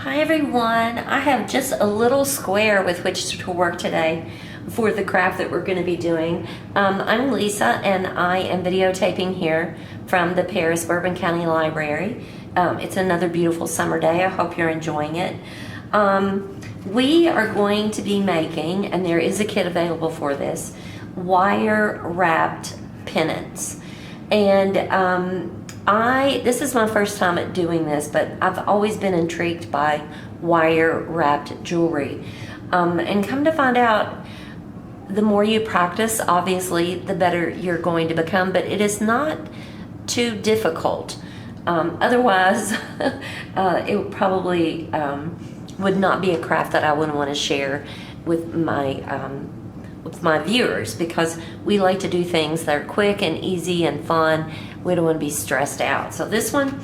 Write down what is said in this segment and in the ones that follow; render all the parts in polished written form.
Hi everyone, I have just a little square with which to work today for the craft that we're going to be doing. I'm Lisa and I am videotaping here from the Paris Bourbon County Library. It's another beautiful summer day. I hope you're enjoying it. We are going to be making, and there is a kit available for this, wire wrapped pennants. And this is my first time at doing this, but I've always been intrigued by wire wrapped jewelry. And come to find out, the more you practice, obviously, the better you're going to become, but it is not too difficult. Otherwise, it probably would not be a craft that I would want to share with my viewers, because we like to do things that are quick and easy and fun. We don't want to be stressed out. So this one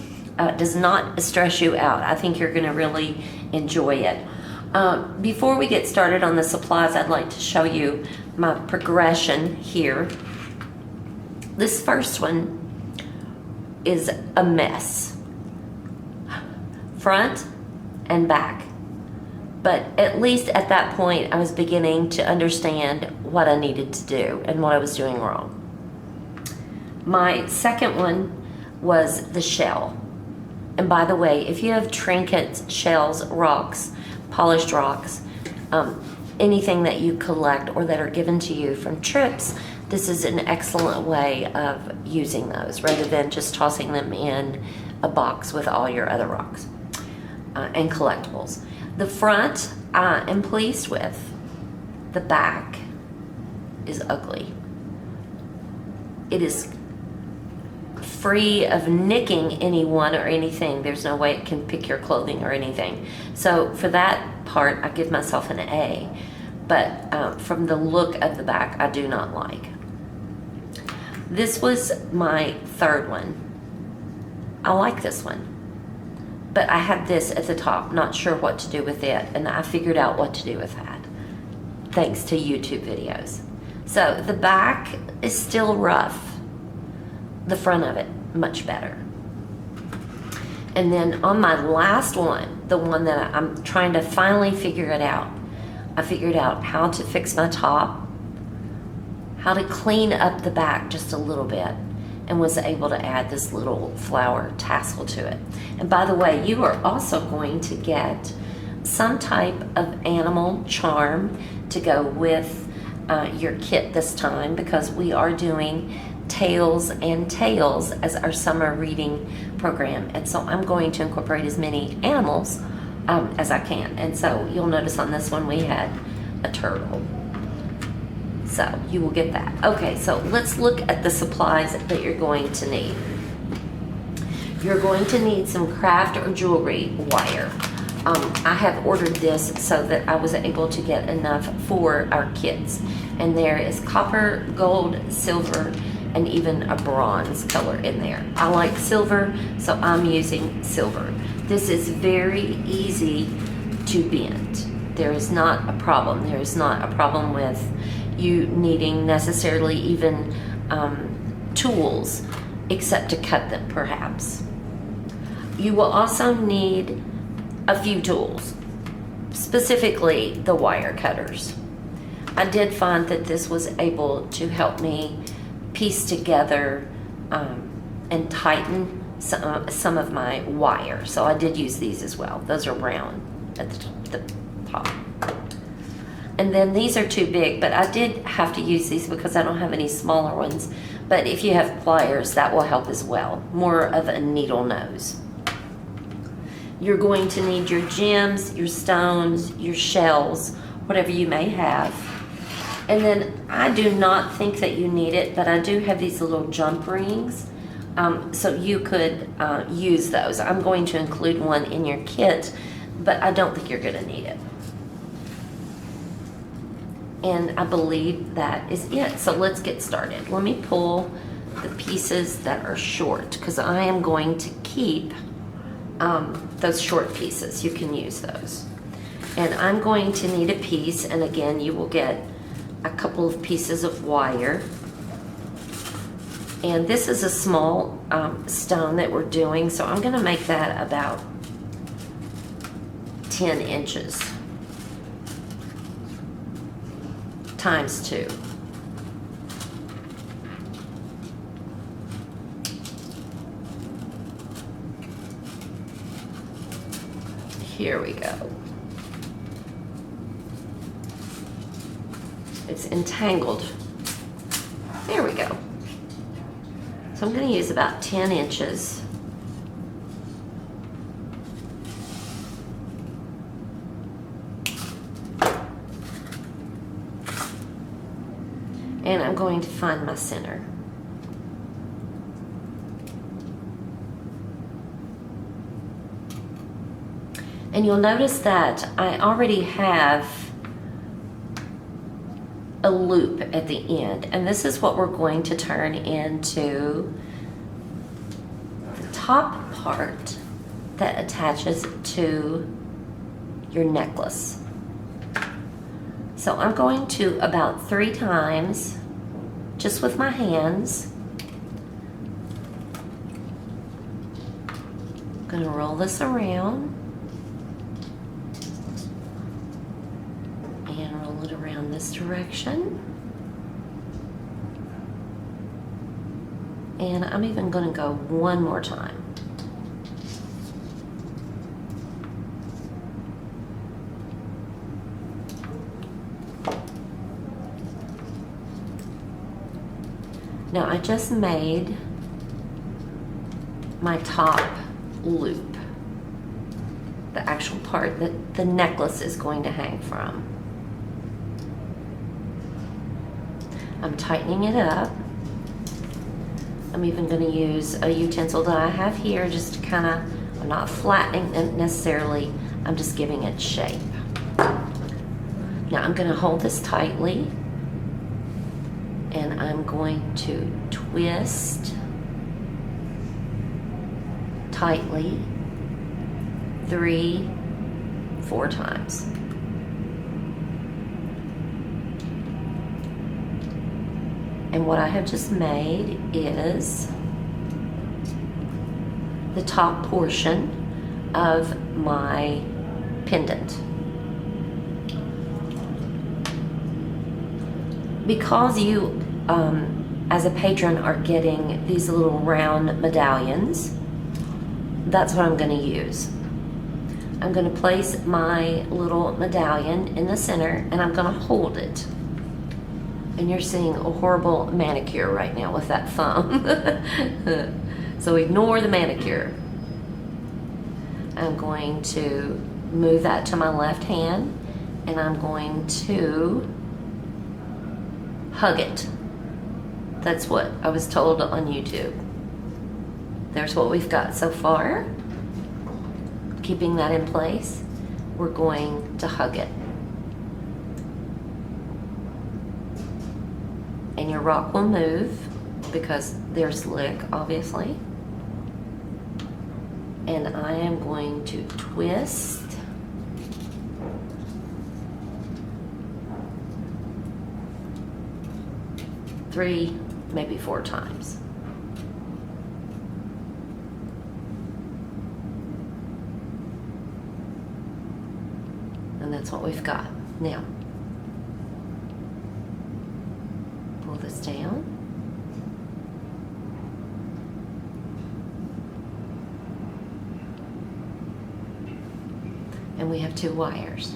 does not stress you out. I think you're going to really enjoy it. Before we get started on the supplies, I'd like to show you my progression here. This first one is a mess, front and back. But at least at that point, I was beginning to understand what I needed to do and what I was doing wrong. My second one was the shell. And by the way, if you have trinkets, shells, rocks, polished rocks, anything that you collect or that are given to you from trips, this is an excellent way of using those rather than just tossing them in a box with all your other rocks and collectibles. The front I am pleased with. The back is ugly. It is free of nicking anyone or anything. There's no way it can pick your clothing or anything. So for that part, I give myself an A. But from the look of the back, I do not like. This was my third one. I like this one. But I had this at the top, not sure what to do with it, and I figured out what to do with that, thanks to YouTube videos. So the back is still rough. The front of it, much better. And then on my last one, the one that I'm trying to finally figure it out, I figured out how to fix my top, how to clean up the back just a little bit, and was able to add this little flower tassel to it. And by the way, you are also going to get some type of animal charm to go with your kit this time, because we are doing Tales and Tales as our summer reading program. And so I'm going to incorporate as many animals as I can. And so you'll notice on this one we had a turtle. So you will get that. Okay, so let's look at the supplies that you're going to need. You're going to need some craft or jewelry wire. I have ordered this so that I was able to get enough for our kids. And there is copper, gold, silver, and even a bronze color in there. I like silver, so I'm using silver. This is very easy to bend. There is not a problem. There is not a problem with you needing necessarily even tools, except to cut them perhaps. You will also need a few tools, specifically the wire cutters. I did find that this was able to help me piece together and tighten some of my wire. So I did use these as well. Those are round at the top. And then these are too big, but I did have to use these because I don't have any smaller ones. But if you have pliers, that will help as well. More of a needle nose. You're going to need your gems, your stones, your shells, whatever you may have. And then I do not think that you need it, but I do have these little jump rings. So you could use those. I'm going to include one in your kit, but I don't think you're going to need it. And I believe that is it. So let's get started. Let me pull the pieces that are short, because I am going to keep those short pieces. You can use those. And I'm going to need a piece, and again, you will get a couple of pieces of wire. And this is a small stone that we're doing, so I'm going to make that about 10 inches times 2. Here we go. It's entangled. There we go. So I'm going to use about 10 inches. And I'm going to find my center. And you'll notice that I already have a loop at the end, and this is what we're going to turn into the top part that attaches to your necklace. So I'm going to about 3 times, just with my hands. I'm going to roll this around and roll it around this direction. And I'm even going to go one more time. Now I just made my top loop, the actual part that the necklace is going to hang from. I'm tightening it up. I'm even going to use a utensil that I have here just to kind of, I'm not flattening it necessarily, I'm just giving it shape. Now I'm going to hold this tightly, and I'm going to twist tightly 3, 4 times. And what I have just made is the top portion of my pendant. Because you, as a patron, are getting these little round medallions, that's what I'm going to use. I'm going to place my little medallion in the center, and I'm going to hold it. And you're seeing a horrible manicure right now with that thumb. So ignore the manicure. I'm going to move that to my left hand, and I'm going to hug it. That's what I was told on YouTube. There's what we've got so far. Keeping that in place, we're going to hug it. And your rock will move because they're slick, obviously. And I am going to twist three, maybe 4 times. And that's what we've got. Now, pull this down. And we have 2 wires.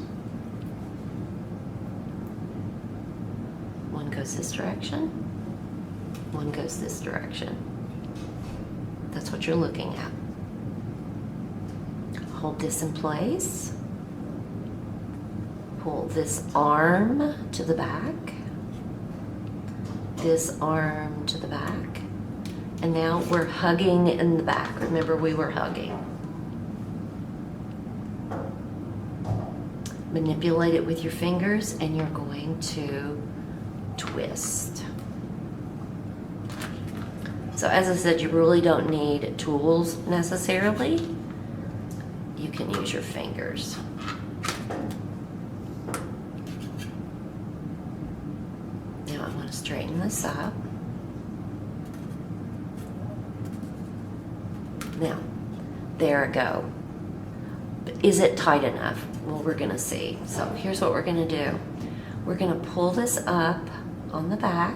One goes this direction, one goes this direction. That's what you're looking at. Hold this in place. Pull this arm to the back, this arm to the back, and now we're hugging in the back. Remember, we were hugging. Manipulate it with your fingers, and you're going to twist. So as I said, you really don't need tools necessarily. You can use your fingers. Now I'm going to straighten this up. Now, there I go. Is it tight enough? Well, we're gonna see. So here's what we're gonna do. We're gonna pull this up on the back.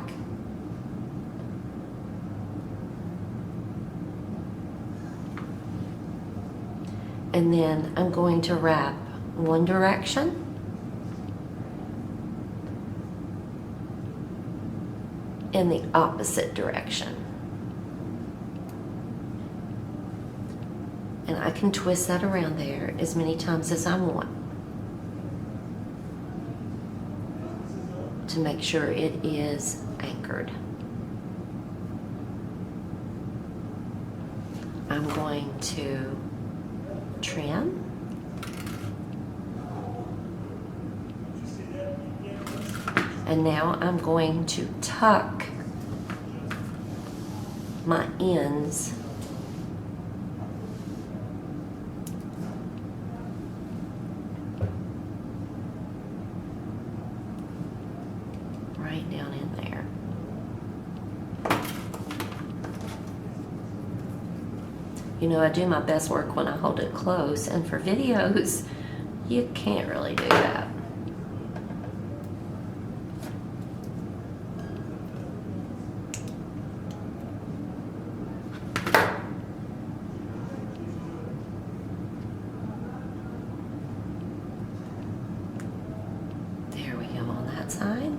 And then I'm going to wrap one direction. In the opposite direction. And I can twist that around there as many times as I want to make sure it is anchored. I'm going to trim. And now I'm going to tuck my ends right down in there. You know, I do my best work when I hold it close, and for videos, you can't really do that. There we go on that side.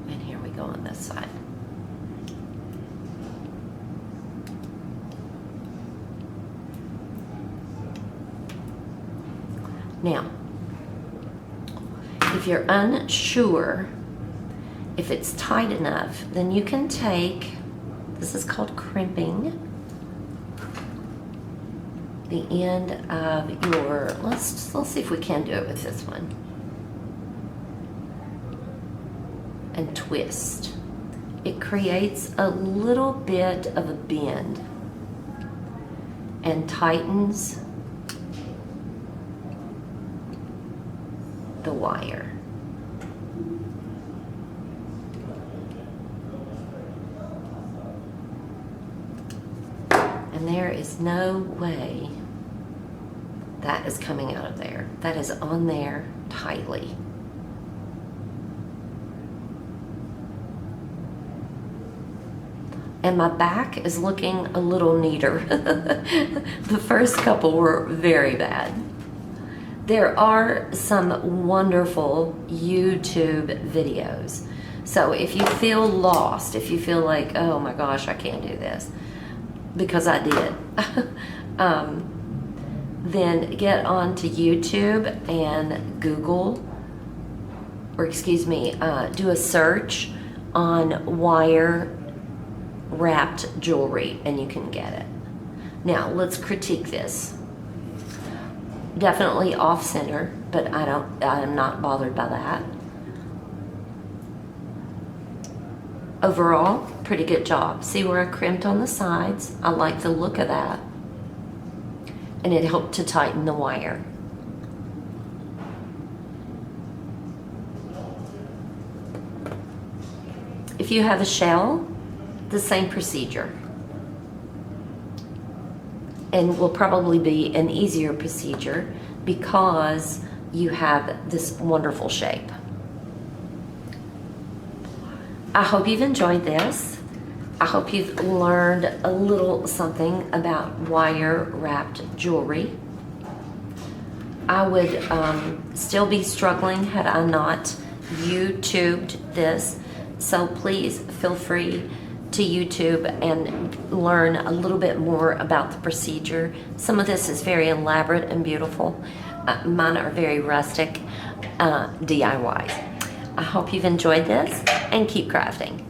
And here we go on this side. Now, if you're unsure if it's tight enough, then you can take, this is called crimping, the end of your, let's see if we can do it with this one, and twist. It creates a little bit of a bend and tightens the wire. And there is no way that is coming out of there. That is on there tightly. And my back is looking a little neater. The first couple were very bad. There are some wonderful YouTube videos. So if you feel lost, if you feel like, oh my gosh, I can't do this, because I did, then get onto YouTube and Google, or excuse me, do a search on wire wrapped jewelry and you can get it. Now let's critique this. Definitely off center, but I'm not bothered by that. Overall, pretty good job. See where I crimped on the sides? I like the look of that. And it helped to tighten the wire. If you have a shell, the same procedure. And will probably be an easier procedure because you have this wonderful shape. I hope you've enjoyed this. I hope you've learned a little something about wire wrapped jewelry. I would still be struggling had I not YouTubed this. So please feel free to YouTube and learn a little bit more about the procedure. Some of this is very elaborate and beautiful. Mine are very rustic DIYs. I hope you've enjoyed this and keep crafting.